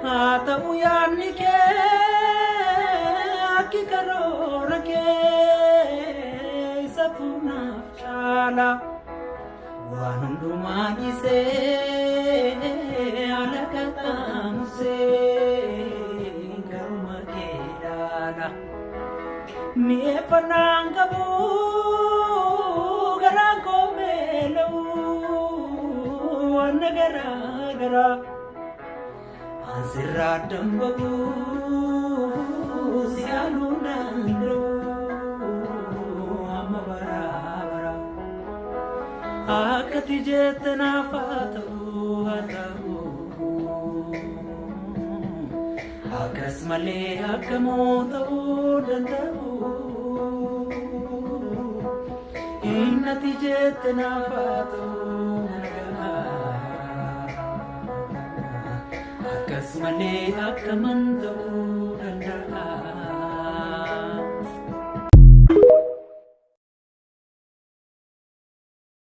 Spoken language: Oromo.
ta'u yaanni kee akki karoora kee isatu naaf caala waan hundumaa dhiisee alaqa qaamusee garuma kee ilaala mi'eeffannaan qabu garaan koo beela'u waan garaa garaa Sirra dambagu sialu dandro amma bara bara akati jetna fatu hatahu akas male akamo tu dandahu innati jetna fatu Kasmane akamantu